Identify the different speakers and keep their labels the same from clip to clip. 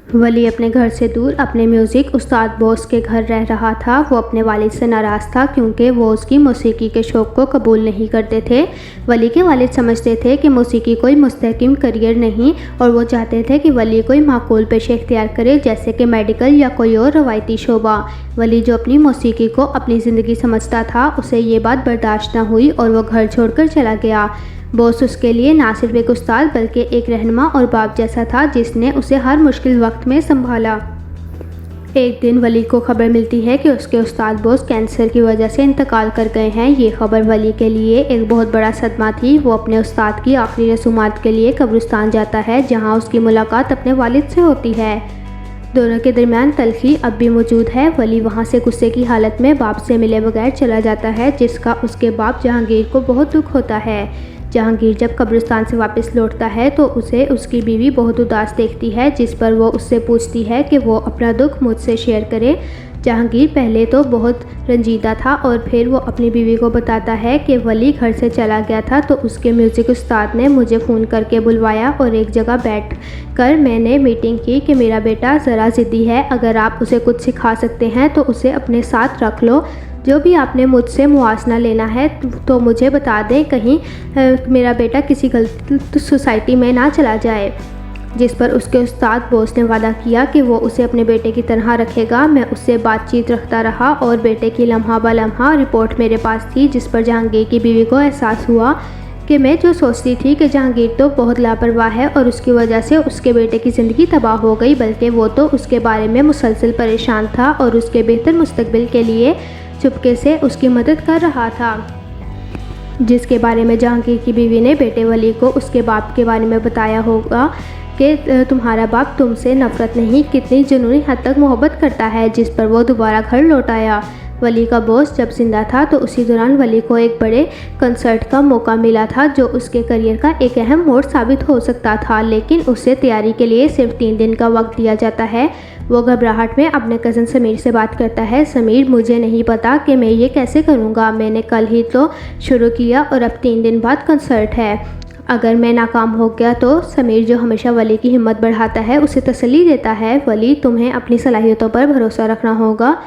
Speaker 1: वली अपने घर से दूर अपने म्यूज़िक उस्ताद बॉस के घर रह रहा था। वो अपने वालिद से नाराज़ था क्योंकि वो उसकी मौसीकी के शौक़ को कबूल नहीं करते थे। वली के वालिद समझते थे कि मौसीकी कोई मुस्तहकम करियर नहीं और वो चाहते थे कि वली कोई माकूल पेशे इख्तियार करे, जैसे कि मेडिकल या कोई और रवायती शोबा। वली जो अपनी मौसीकी को अपनी ज़िंदगी समझता था, उसे ये बात बर्दाश्त न हुई और वो घर छोड़कर चला गया। बॉस उसके लिए ना सिर्फ एक उस्ताद बल्कि एक रहनुमा और बाप जैसा था, जिसने उसे हर मुश्किल वक्त में संभाला। एक दिन वली को खबर मिलती है कि उसके उस्ताद बॉस कैंसर की वजह से इंतकाल कर गए हैं। ये खबर वली के लिए एक बहुत बड़ा सदमा थी। वो अपने उस्ताद की आखिरी रसूमात के लिए कब्रिस्तान जाता है, जहाँ उसकी मुलाकात अपने वालिद से होती है। दोनों के दरमियान तलखी अब भी मौजूद है। वली वहाँ से गुस्से की हालत में बाप से मिले बगैर चला जाता है, जिसका उसके बाप जहांगीर को बहुत दुख होता है। जहांगीर जब कब्रिस्तान से वापस लौटता है तो उसे उसकी बीवी बहुत उदास देखती है, जिस पर वो उससे पूछती है कि वो अपना दुख मुझसे शेयर करे। जहांगीर पहले तो बहुत रंजीदा था और फिर वो अपनी बीवी को बताता है कि वली घर से चला गया था तो उसके म्यूज़िक उस्ताद ने मुझे फ़ोन करके बुलवाया और एक जगह बैठ कर मैंने मीटिंग की कि मेरा बेटा ज़रा ज़िद्दी है, अगर आप उसे कुछ सिखा सकते हैं तो उसे अपने साथ रख लो। जो भी आपने मुझसे मुआवजा लेना है तो मुझे बता दें, कहीं मेरा बेटा किसी गलत सोसाइटी में ना चला जाए। जिस पर उसके उस्ताद बॉस ने वादा किया कि वो उसे अपने बेटे की तरह रखेगा। मैं उससे बातचीत रखता रहा और बेटे की लम्हा ब लम्हा रिपोर्ट मेरे पास थी, जिस पर जहांगीर की बीवी को एहसास हुआ कि मैं जो सोचती थी कि जहांगीर तो बहुत लापरवाह है और उसकी वजह से उसके बेटे की ज़िंदगी तबाह हो गई, बल्कि वो तो उसके बारे में मुसलसल परेशान था और उसके बेहतर मुस्तकबिल के लिए चुपके से उसकी मदद कर रहा था। जिसके बारे में जहांगीर की बीवी ने बेटे वली को उसके बाप के बारे में बताया होगा कि तुम्हारा बाप तुमसे नफ़रत नहीं, कितनी जुनूनी हद तक मोहब्बत करता है, जिस पर वो दोबारा घर लौट आया। वली का बॉस जब जिंदा था तो उसी दौरान वली को एक बड़े कंसर्ट का मौका मिला था, जो उसके करियर का एक अहम मोड़ साबित हो सकता था, लेकिन उसे तैयारी के लिए सिर्फ 3 दिन का वक्त दिया जाता है। वो घबराहट में अपने कज़न समीर से बात करता है। समीर, मुझे नहीं पता कि मैं ये कैसे करूँगा, मैंने कल ही तो शुरू किया और अब 3 दिन बाद कंसर्ट है। अगर मैं नाकाम हो गया तो? समीर, जो हमेशा वली की हिम्मत बढ़ाता है, उसे तसल्ली देता है। वली, तुम्हें अपनी सलाहियतों पर भरोसा रखना होगा,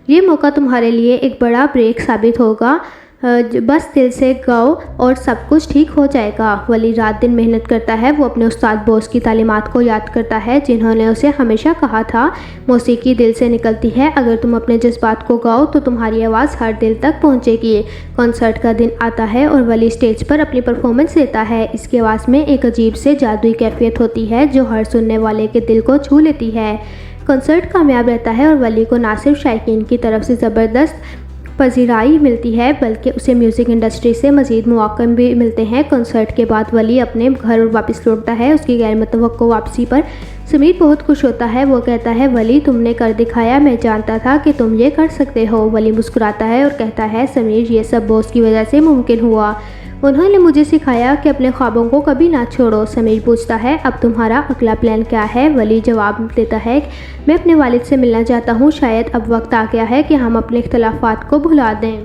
Speaker 1: ये मौका तुम्हारे लिए एक बड़ा ब्रेक साबित होगा। बस दिल से गाओ और सब कुछ ठीक हो जाएगा। वली रात दिन मेहनत करता है। वो अपने उस्ताद बॉस की तालीमात को याद करता है, जिन्होंने उसे हमेशा कहा था, मौसीकी दिल से निकलती है, अगर तुम अपने जज्बात को गाओ तो तुम्हारी आवाज़ हर दिल तक पहुंचेगी। कॉन्सर्ट का दिन आता है और वली स्टेज पर अपनी परफॉर्मेंस देता है। इसकी आवाज़ में एक अजीब से जादुई कैफियत होती है जो हर सुनने वाले के दिल को छू लेती है। कॉन्सर्ट कामयाब रहता है और वली को ना सिर्फ शायकीन की तरफ से ज़बरदस्त पजीराई मिलती है, बल्कि उसे म्यूज़िक इंडस्ट्री से मज़ीद मौक़े भी मिलते हैं। कॉन्सर्ट के बाद वली अपने घर वापस लौटता है। उसकी गैर मुतवक्को वापसी पर समीर बहुत खुश होता है। वो कहता है, वली, तुमने कर दिखाया, मैं जानता था कि तुम ये कर सकते हो। वली मुस्कुराता है और कहता है, समीर, ये सब बॉस की वजह से मुमकिन हुआ, उन्होंने मुझे सिखाया कि अपने ख्वाबों को कभी ना छोड़ो। समीर पूछता है, अब तुम्हारा अगला प्लान क्या है? वली जवाब देता है, मैं अपने वालिद से मिलना चाहता हूँ, शायद अब वक्त आ गया है कि हम अपने इख्तलाफात को भुला दें।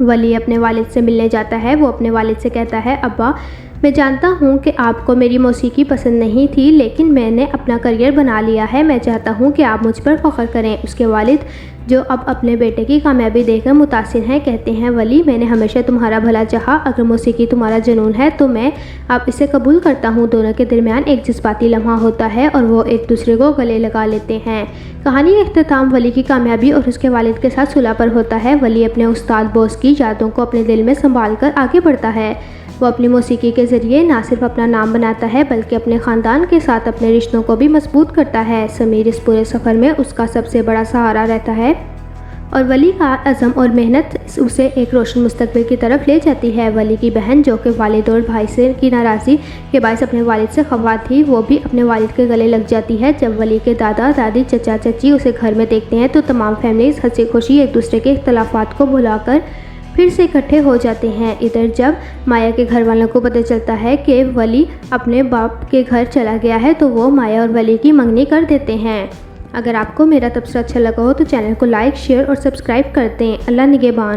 Speaker 1: वली अपने वालिद से मिलने जाता है। वो अपने वालिद से कहता है, अब्बा, मैं जानता हूँ कि आपको मेरी मौसीकी पसंद नहीं थी, लेकिन मैंने अपना करियर बना लिया है, मैं चाहता हूँ कि आप मुझ पर फ़ख्र करें। उसके वालिद, जो अब अपने बेटे की कामयाबी देखकर मुतासिर हैं, कहते हैं, वली, मैंने हमेशा तुम्हारा भला चाहा, अगर मौसीकी तुम्हारा जुनून है तो मैं अब इसे कबूल करता हूँ। दोनों के दरमियान एक जज्बाती लम्हा होता है और वो एक दूसरे को गले लगा लेते हैं। कहानी का इख्तिताम वली की कामयाबी और उसके वालिद के साथ सुलह पर होता है। वली अपने उस्ताद बॉस की यादों को अपने दिल में संभाल कर आगे बढ़ता है। वो अपनी मौसीकी के ज़रिए ना सिर्फ अपना नाम बनाता है, बल्कि अपने ख़ानदान के साथ अपने रिश्तों को भी मजबूत करता है। समीर इस पूरे सफ़र में उसका सबसे बड़ा सहारा रहता है और वली का अज़म और मेहनत उसे एक रोशन मुस्तकबिल की तरफ ले जाती है। वली की बहन, जो कि वालिद और भाई से की नाराज़गी के बायस अपने वालिद से खफा थी, वो भी अपने वालिद के गले लग जाती है। जब वली के दादा दादी, चचा चाची उसे घर में देखते हैं तो तमाम फैमिलीज़ हंसी खुशी एक दूसरे के इख्तलाफात को भुलाकर फिर से इकट्ठे हो जाते हैं। इधर जब माया के घर वालों को पता चलता है कि वली अपने बाप के घर चला गया है तो वो माया और वली की मंगनी कर देते हैं। अगर आपको मेरा तबसरा अच्छा लगा हो तो चैनल को लाइक, शेयर और सब्सक्राइब कर दें। अल्लाह निगहबान।